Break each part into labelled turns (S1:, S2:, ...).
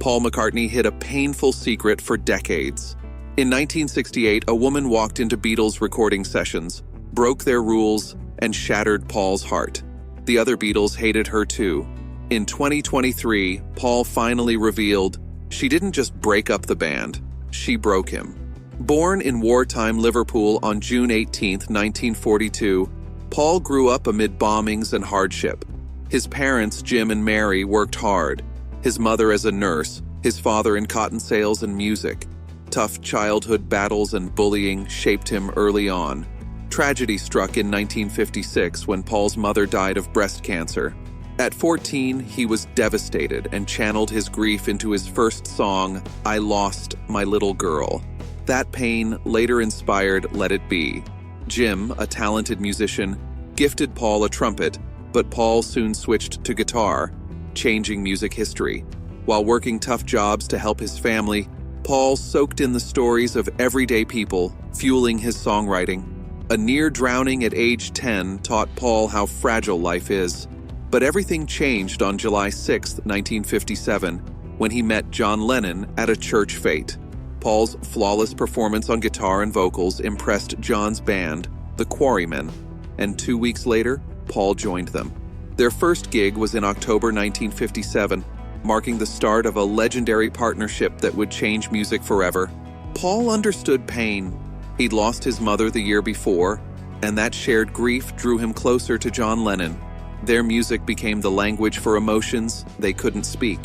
S1: Paul McCartney hid a painful secret for decades. In 1968, a woman walked into Beatles recording sessions, broke their rules, and shattered Paul's heart. The other Beatles hated her too. In 2023, Paul finally revealed she didn't just break up the band, she broke him. Born in wartime Liverpool on June 18, 1942, Paul grew up amid bombings and hardship. His parents, Jim and Mary, worked hard. His mother as a nurse, his father in cotton sales and music. Tough childhood battles and bullying shaped him early on. Tragedy struck in 1956 when Paul's mother died of breast cancer. At 14, he was devastated and channeled his grief into his first song, I Lost My Little Girl. That pain later inspired Let It Be. Jim, a talented musician, gifted Paul a trumpet, but Paul soon switched to guitar, changing music history. While working tough jobs to help his family, Paul soaked in the stories of everyday people, fueling his songwriting. A near drowning at age 10 taught Paul how fragile life is. But everything changed on July 6, 1957, when he met John Lennon at a church fete. Paul's flawless performance on guitar and vocals impressed John's band, the Quarrymen, and 2 weeks later, Paul joined them. Their first gig was in October 1957, marking the start of a legendary partnership that would change music forever. Paul understood pain. He'd lost his mother the year before, and that shared grief drew him closer to John Lennon. Their music became the language for emotions they couldn't speak.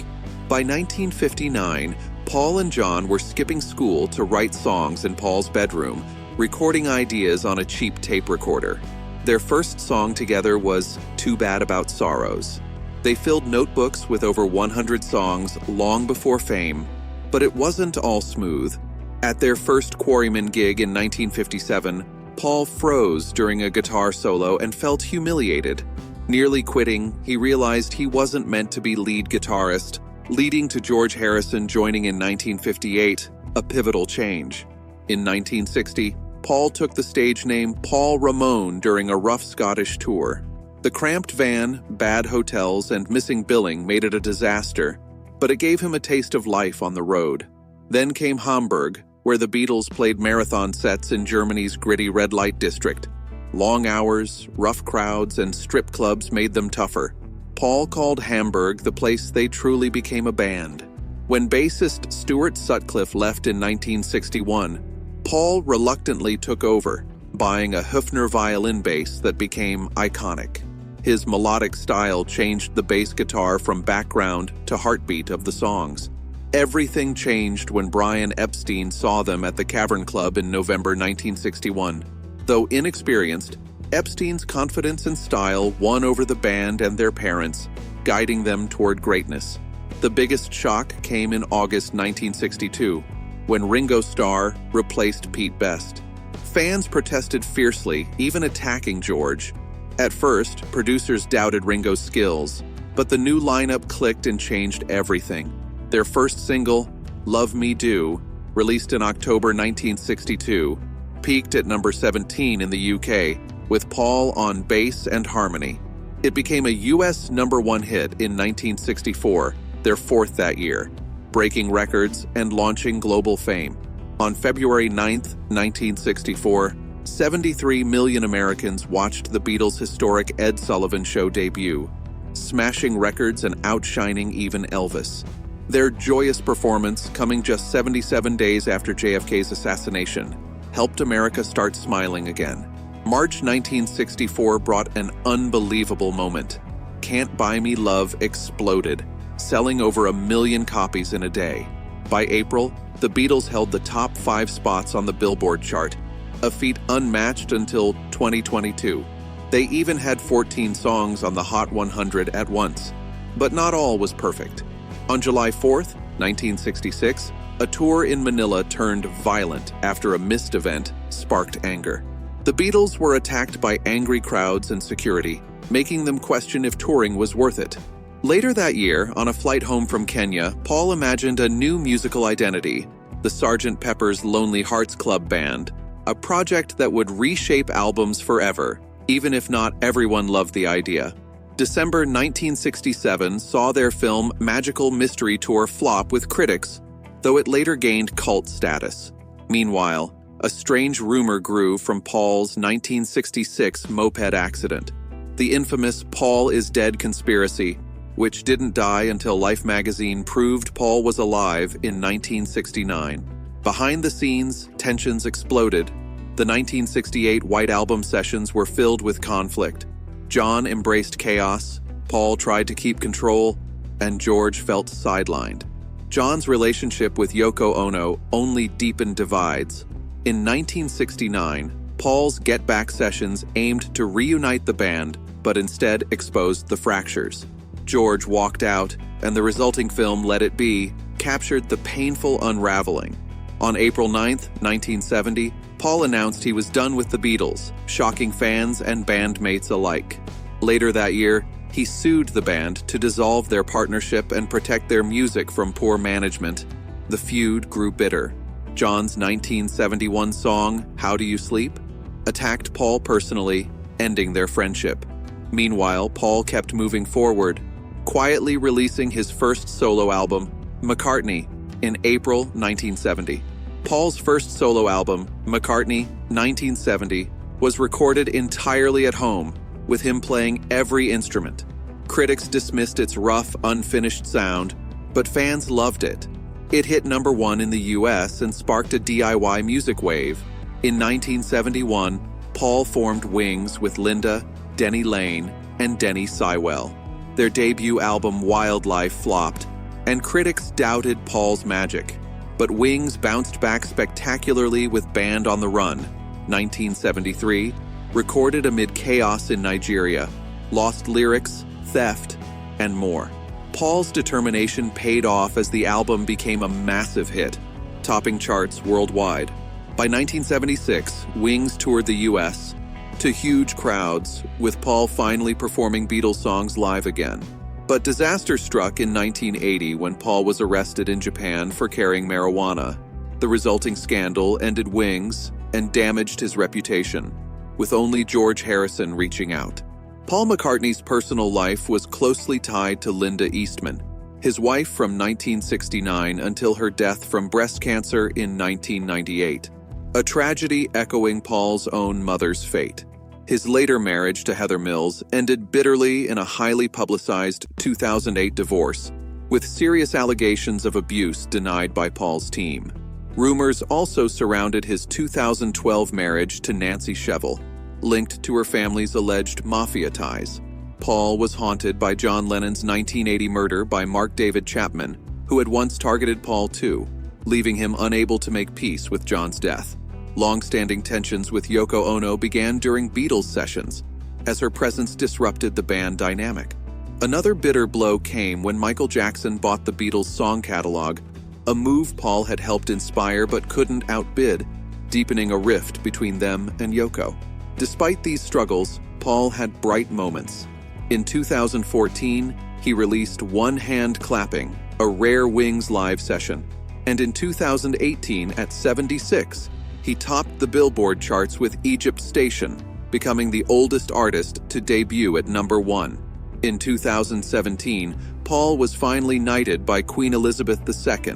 S1: By 1959, Paul and John were skipping school to write songs in Paul's bedroom, recording ideas on a cheap tape recorder. Their first song together was Too Bad About Sorrows. They filled notebooks with over 100 songs long before fame, but it wasn't all smooth. At their first Quarrymen gig in 1957, Paul froze during a guitar solo and felt humiliated. Nearly quitting, he realized he wasn't meant to be lead guitarist, leading to George Harrison joining in 1958, a pivotal change. In 1960, Paul took the stage name Paul Ramone during a rough Scottish tour. The cramped van, bad hotels, and missing billing made it a disaster, but it gave him a taste of life on the road. Then came Hamburg, where the Beatles played marathon sets in Germany's gritty red light district. Long hours, rough crowds, and strip clubs made them tougher. Paul called Hamburg the place they truly became a band. When bassist Stuart Sutcliffe left in 1961, Paul reluctantly took over, buying a Hüfner violin bass that became iconic. His melodic style changed the bass guitar from background to heartbeat of the songs. Everything changed when Brian Epstein saw them at the Cavern Club in November 1961. Though inexperienced, Epstein's confidence and style won over the band and their parents, guiding them toward greatness. The biggest shock came in August 1962, when Ringo Starr replaced Pete Best. Fans protested fiercely, even attacking George. At first, producers doubted Ringo's skills, but the new lineup clicked and changed everything. Their first single, Love Me Do, released in October 1962, peaked at number 17 in the UK, with Paul on bass and harmony. It became a US #1 hit in 1964, their fourth that year, breaking records and launching global fame. On February 9, 1964, 73 million Americans watched the Beatles' historic Ed Sullivan Show debut, smashing records and outshining even Elvis. Their joyous performance, coming just 77 days after JFK's assassination, helped America start smiling again. March 1964 brought an unbelievable moment. Can't Buy Me Love exploded, selling over 1 million copies in a day. By April, the Beatles held the top 5 spots on the Billboard chart, a feat unmatched until 2022. They even had 14 songs on the Hot 100 at once. But not all was perfect. On July 4, 1966, a tour in Manila turned violent after a missed event sparked anger. The Beatles were attacked by angry crowds and security, making them question if touring was worth it. Later that year, on a flight home from Kenya, Paul imagined a new musical identity, the Sgt. Pepper's Lonely Hearts Club Band, a project that would reshape albums forever, even if not everyone loved the idea. December 1967 saw their film Magical Mystery Tour flop with critics, though it later gained cult status. Meanwhile, a strange rumor grew from Paul's 1966 moped accident, the infamous Paul is Dead conspiracy, which didn't die until Life magazine proved Paul was alive in 1969. Behind the scenes, tensions exploded. The 1968 White Album sessions were filled with conflict. John embraced chaos, Paul tried to keep control, and George felt sidelined. John's relationship with Yoko Ono only deepened divides. In 1969, Paul's Get Back sessions aimed to reunite the band, but instead exposed the fractures. George walked out, and the resulting film Let It Be captured the painful unraveling. On April 9, 1970, Paul announced he was done with the Beatles, shocking fans and bandmates alike. Later that year, he sued the band to dissolve their partnership and protect their music from poor management. The feud grew bitter. John's 1971 song, How Do You Sleep?, attacked Paul personally, ending their friendship. Meanwhile, Paul kept moving forward, quietly releasing his first solo album, McCartney, in April 1970. Paul's first solo album, McCartney, 1970, was recorded entirely at home, with him playing every instrument. Critics dismissed its rough, unfinished sound, but fans loved it. It hit number 1 in the US and sparked a DIY music wave. In 1971, Paul formed Wings with Linda, Denny Lane, and Denny Sywell. Their debut album Wildlife flopped, and critics doubted Paul's magic. But Wings bounced back spectacularly with Band on the Run, 1973, recorded amid chaos in Nigeria, lost lyrics, theft, and more. Paul's determination paid off as the album became a massive hit, topping charts worldwide. By 1976, Wings toured the US to huge crowds, with Paul finally performing Beatles songs live again. But disaster struck in 1980 when Paul was arrested in Japan for carrying marijuana. The resulting scandal ended Wings and damaged his reputation, with only George Harrison reaching out. Paul McCartney's personal life was closely tied to Linda Eastman, his wife from 1969 until her death from breast cancer in 1998, a tragedy echoing Paul's own mother's fate. His later marriage to Heather Mills ended bitterly in a highly publicized 2008 divorce, with serious allegations of abuse denied by Paul's team. Rumors also surrounded his 2012 marriage to Nancy Shevell, linked to her family's alleged mafia ties. Paul was haunted by John Lennon's 1980 murder by Mark David Chapman, who had once targeted Paul too, leaving him unable to make peace with John's death. Long-standing tensions with Yoko Ono began during Beatles sessions, as her presence disrupted the band dynamic. Another bitter blow came when Michael Jackson bought the Beatles' song catalog, a move Paul had helped inspire but couldn't outbid, deepening a rift between them and Yoko. Despite these struggles, Paul had bright moments. In 2014, he released One Hand Clapping, a rare Wings live session, and in 2018, at 76, he topped the Billboard charts with Egypt Station, becoming the oldest artist to debut at number 1. In 2017, Paul was finally knighted by Queen Elizabeth II,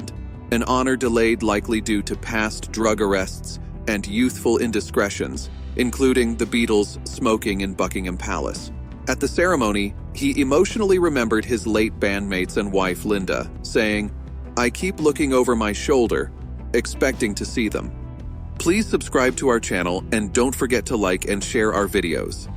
S1: an honor delayed likely due to past drug arrests and youthful indiscretions, including the Beatles smoking in Buckingham Palace. At the ceremony, he emotionally remembered his late bandmates and wife Linda, saying, "I keep looking over my shoulder, expecting to see them." Please subscribe to our channel and don't forget to like and share our videos.